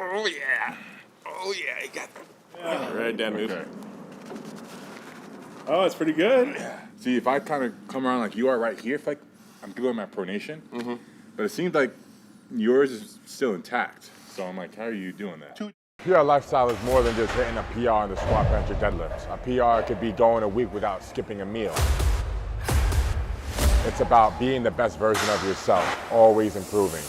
Oh, yeah. Oh, yeah. You got Yeah. Right down move. Okay. Oh, it's pretty good. Yeah. See, if I kind of come around like you are right here, if like I'm doing my pronation, but it seems like yours is still intact. So I'm like, how are you doing that? PR lifestyle is more than just hitting a PR in the squat, bench, or deadlifts. A PR could be going a week without skipping a meal. It's about being the best version of yourself, always improving.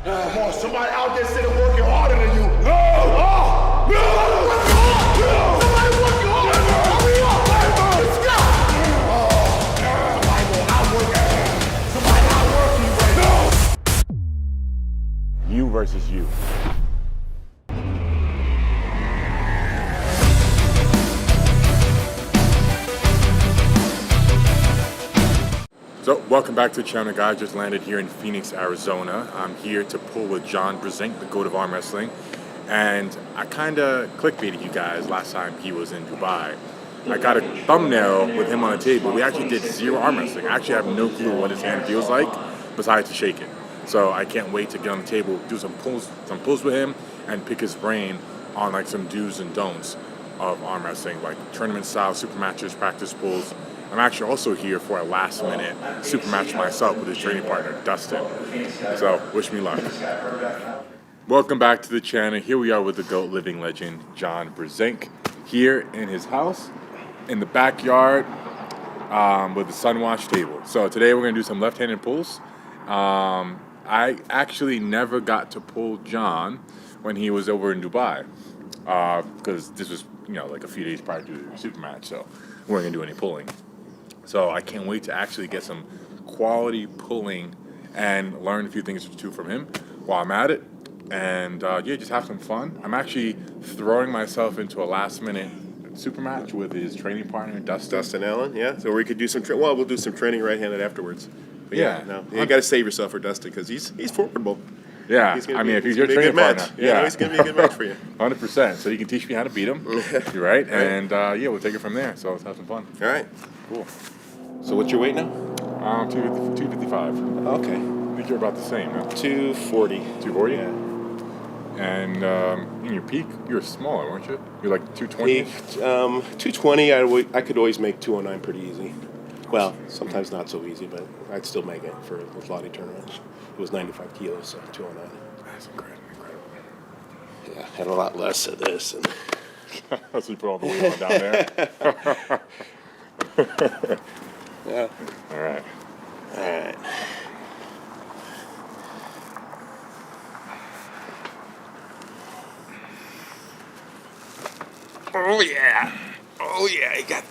Come on, somebody out there sitting working harder than you. No! Somebody working harder. Hurry up! Let's go! Somebody will outwork you. Somebody outwork you right now. You versus you. So, welcome back to the channel, guys. Just landed here in Phoenix, Arizona. I'm here to pull with Brzenk, the GOAT of arm wrestling. And I kind of clickbaited you guys last time he was in Dubai. I got a thumbnail with him on the table. We actually did zero arm wrestling. I actually have no clue what his hand feels like besides to shake it. So I can't wait to get on the table, do some pulls with him, and pick his brain on like some do's and don'ts of arm wrestling, like tournament style super matches, practice pulls. I'm actually also here for a last minute super match myself with his training partner, Dustin. So wish me luck. Welcome back to the channel. Here we are with the GOAT living legend, Brzenk, here in his house, in the backyard, with the Sunwatch table. So today we're gonna do some left-handed pulls. I actually never got to pull John when he was over in Dubai, because this was, like a few days prior to the super match, so we weren't gonna do any pulling. So I can't wait to actually get some quality pulling and learn a few things or two from him while I'm at it. And just have some fun. I'm actually throwing myself into a last-minute super match with his training partner, Dustin Allen, yeah. So we could do some we'll do some training right-handed afterwards. But yeah. No, you got to save yourself for Dustin because he's formidable. Yeah, if he's your training partner. Yeah, he's going to be a good match for you. 100%. So you can teach me how to beat him. You're right. And we'll take it from there. So let's have some fun. All right. Cool. So what's your weight now? 255. Okay. I think you're about the same, huh? 240. 240? Yeah. And in your peak, you were smaller, weren't you? You're like 220? Peak, 220, I could always make 209 pretty easy. Well, sometimes not so easy, but I'd still make it for the Lottie tournament. It was 95 kilos, so 209. That's incredible. Yeah, had a lot less of this. And so you put all the weight on down there? Yeah. All right. Oh, yeah. Oh, yeah. You got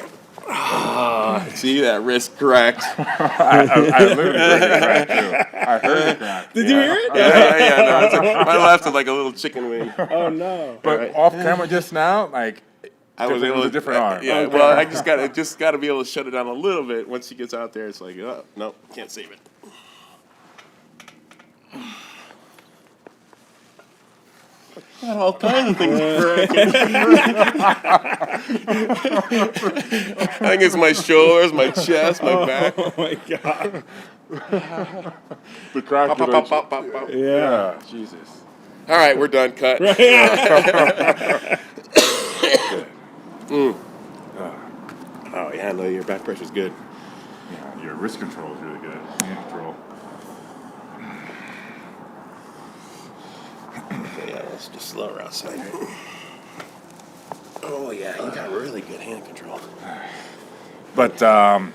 that. See that wrist cracked. I literally heard it crack, too. I heard it crack. Did you hear it? Yeah. No, it's my left is like a little chicken wing. Oh, no. But off camera just now, like, I was able to different arm. Yeah, Okay. well, I just got to be able to shut it down a little bit. Once he gets out there, it's like, oh, no, can't save it. Got all kinds of things cracking. I think it's my shoulders, my chest, my back. Oh, my God. The crack. Pop. Yeah. Jesus. All right, we're done. Cut. Oh, yeah, no, your back pressure's good. Yeah, your wrist control is really good. Hand control. Yeah, let's just slow her outside. Oh, yeah, you got really good hand control. But, now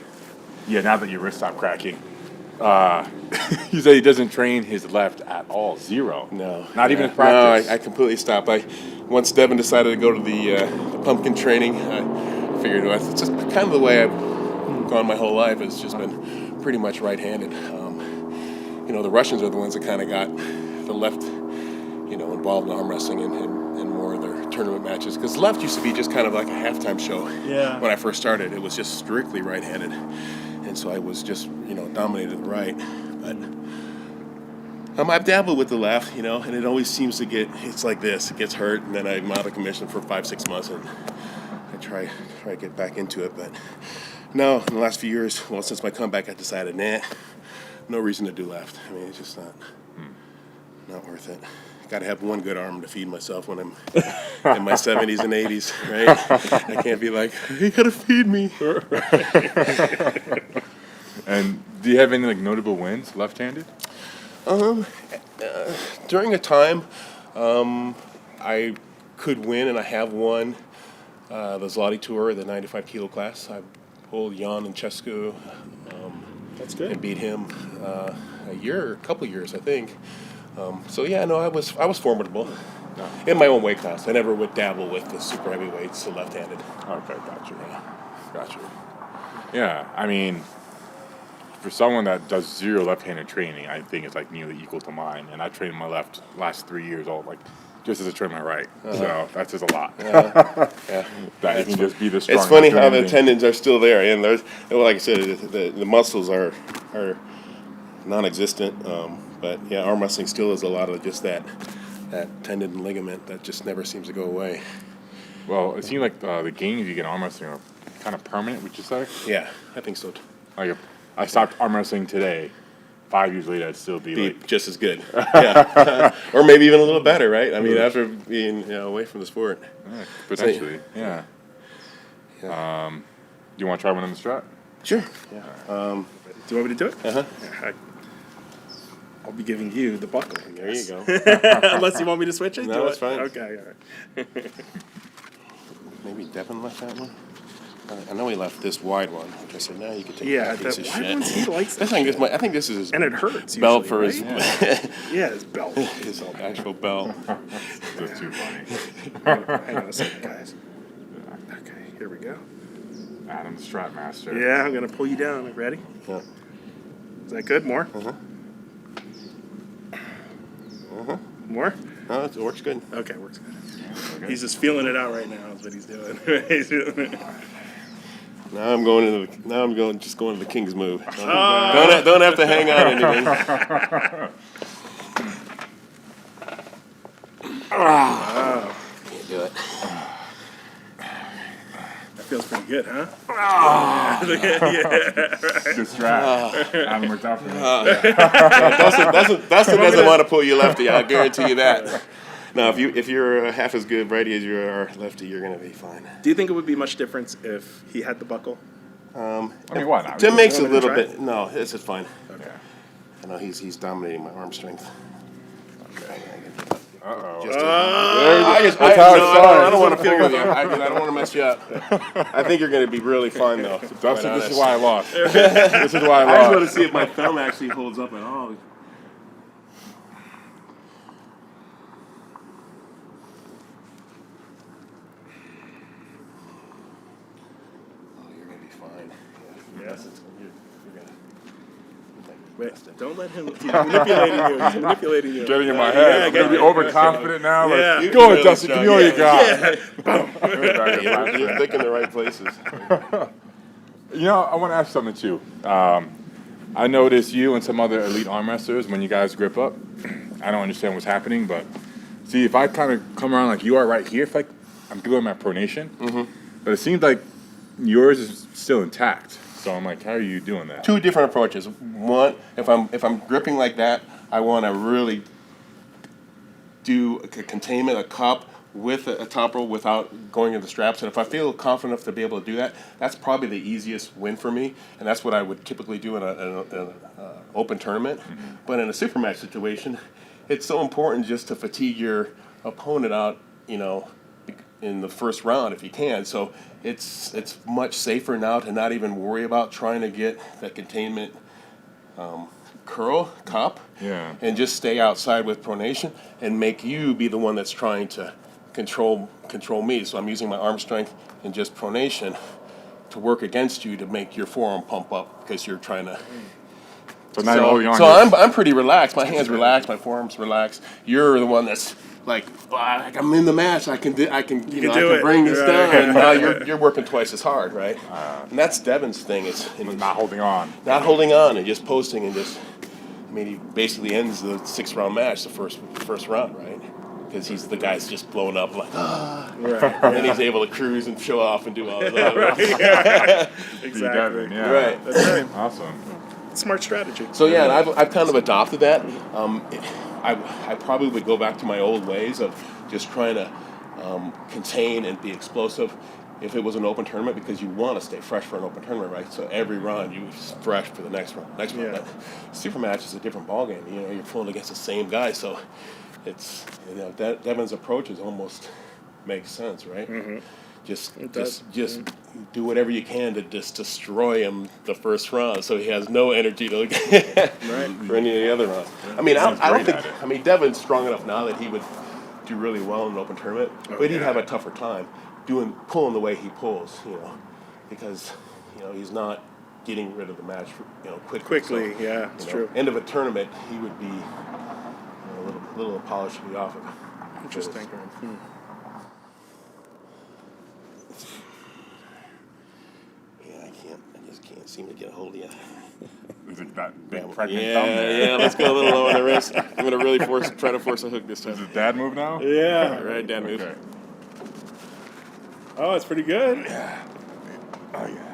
that your wrist stopped cracking, you say he doesn't train his left at all. Zero. No. Not even in practice. No, I completely stopped. Once Devin decided to go to the pumpkin training, I figured it's just kind of the way I've gone my whole life. It's just been pretty much right-handed. The Russians are the ones that kind of got the left, involved in arm wrestling and more of their tournament matches. Because left used to be just kind of like a halftime show. Yeah. When I first started, it was just strictly right-handed. And and so I was just dominated the right. But I've dabbled with the left, and it always seems to it's like this. It gets hurt, and then I'm out of commission for 5-6 months, and I try to get back into it. But no, in the last few years, since my comeback, I decided, no reason to do left. I mean, it's just not worth it. Got to have one good arm to feed myself when I'm in my 70s and 80s, right? I can't be like, you got to feed me. And do you have any notable wins left-handed? During a time, I could win, and I have won the Zloty Tour, the 95 kilo class. I pulled Jan and Chescu. That's good. And beat him a couple years, I think. So yeah, no, I was formidable in my own weight class. I never would dabble with the super heavyweights, the left-handed. Okay, gotcha. Yeah, I mean, for someone that does zero left-handed training, I think it's nearly equal to mine. And I trained my left last 3 years all just as I train my right. So that's just a lot. Yeah. That you can just be this strong. It's funny how the tendons are still there, and like I said, the muscles are non-existent. But yeah, arm wrestling still is a lot of just that tendon and ligament that just never seems to go away. Well, it seems like the gains you get in arm wrestling are kind of permanent, would you say? Yeah, I think so. Like, I stopped arm wrestling today. 5 years later, I'd still be just as good. Yeah, or maybe even a little better, right? I mean, after being away from the sport. Yeah, potentially, yeah. Do you want to try one on the strap? Sure. Yeah. Do you want me to do it? Uh-huh. Yeah, I'll be giving you the buckle. There you go. Unless you want me to switch it? No, that's fine. Okay, all right. Maybe Devin left that one? I know he left this wide one, which I said, no, you can take that piece of wide shit. ones, he likes that. I think this is his And it hurts belt usually, for right? his Yeah, his belt. his actual belt. That's too funny. Hang on a second, guys. Okay, here we go. Adam, the strap master. Yeah, I'm going to pull you down. Ready? Yeah. Is that good? More? More? No, it works good. Okay, works good. He's just feeling it out right now. Is what he's doing. He's feeling it. Now I'm going to the king's move. Don't have to hang on anything. Can't do it. That feels pretty good, huh? The strap. Adam worked out for me. Dustin doesn't want to pull you lefty. I guarantee you that. No, if you're half as good righty as you are lefty, you're going to be fine. Do you think it would be much difference if he had the buckle? I mean, why not? Tim makes a want me to little try bit. No, this is fine. Okay. I know he's dominating my arm strength. Okay. Uh-oh. I don't want to fool with you. I don't want to mess you up. I think you're going to be really fine, though. Dustin, this is why I lost. This is why I I just want lost. to see if my thumb actually holds up at all. Oh, you're going to be fine. Yes. You're going to. Wait, don't let him. He's manipulating you. He's manipulating you. Getting in my head. I'm going to be overconfident now. Yeah. Like, go ahead, Dustin. Give me all you got. You're thinking the right places. You know, I want to ask something, too. I noticed you and some other elite arm wrestlers, when you guys grip up, I don't understand what's happening, but see, if I kind of come around like you are right here, I'm doing my pronation, but it seems like yours is still intact. So I'm like, how are you doing that? Two different approaches. One, if I'm gripping like that, I want to really do a containment, a cup with a top roll without going into the straps. And if I feel confident enough to be able to do that, that's probably the easiest win for me. And that's what I would typically do in an open tournament. But in a super match situation, it's so important just to fatigue your opponent out, in the first round if you can. So it's much safer now to not even worry about trying to get that containment cup, and just stay outside with pronation and make you be the one that's trying to control me. So I'm using my arm strength and just pronation to work against you to make your forearm pump up because you're trying to So now you're holding on. So I'm pretty relaxed. My hands relaxed. My forearms relaxed. You're the one that's like I'm in the match. I can bring this down. And now you're working twice as hard, right? And that's Devin's thing. It's not holding on. Not holding on and just posting and just. I mean, he basically ends the 6-round match, the first round, right? Because he's the guy's just blowing up like, right. And then he's able to cruise and show off and do all of that. Right, yeah. Exactly. Devin, yeah. Right. That's right. Awesome. Smart strategy. So yeah, and I've kind of adopted that. I probably would go back to my old ways of just trying to contain and be explosive if it was an open tournament, because you want to stay fresh for an open tournament, right? So every round you're fresh for the next round. But super match is a different ballgame. You know, you're pulling against the same guy, so it's Devin's approach is almost makes sense, right? Mm-hmm. Just do whatever you can to just destroy him the first round, so he has no energy to for any of the other rounds. I mean, I don't think. I mean, Devin's strong enough now that he would do really well in an open tournament, but he'd have a tougher time pulling the way he pulls, because he's not getting rid of the match, quickly. So, yeah, it's true. End of a tournament, he would be a little polished to be off of. Interesting. I just can't seem to get a hold of you. Is it that big pregnant thumb there? Yeah, let's go a little low on the wrist. I'm going to really try to force a hook this time. Is it dad move now? Yeah. Right, dad move. Okay. Oh, it's pretty good. Yeah. Oh, yeah.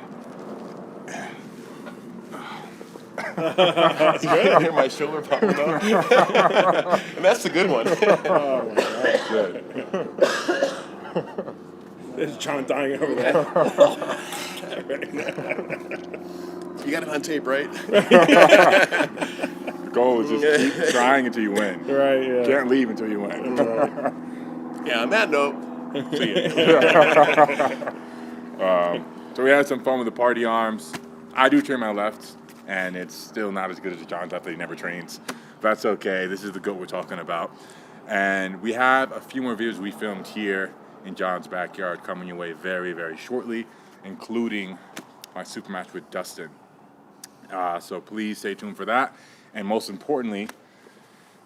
That's good. I hear my shoulder popping up. And that's the good one. Oh, my God. Good. There's John dying over there. You got it on tape, right? The goal is just keep trying until you win. Right, yeah. Can't leave until you win. Right. Yeah, on that note, see ya. So we had some fun with the party arms. I do train my left, and it's still not as good as John's left that he never trains. That's okay. This is the GOAT we're talking about. And we have a few more videos we filmed here in John's backyard coming your way very, very shortly, including my super match with Dustin. So please stay tuned for that. And most importantly,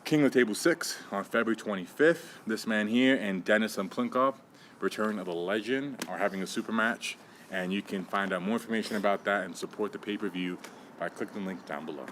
King of the Table 6 on February 25th. This man here and Denis Cyplenkov, Return of the Legend, are having a super match. And you can find out more information about that and support the pay-per-view by clicking the link down below.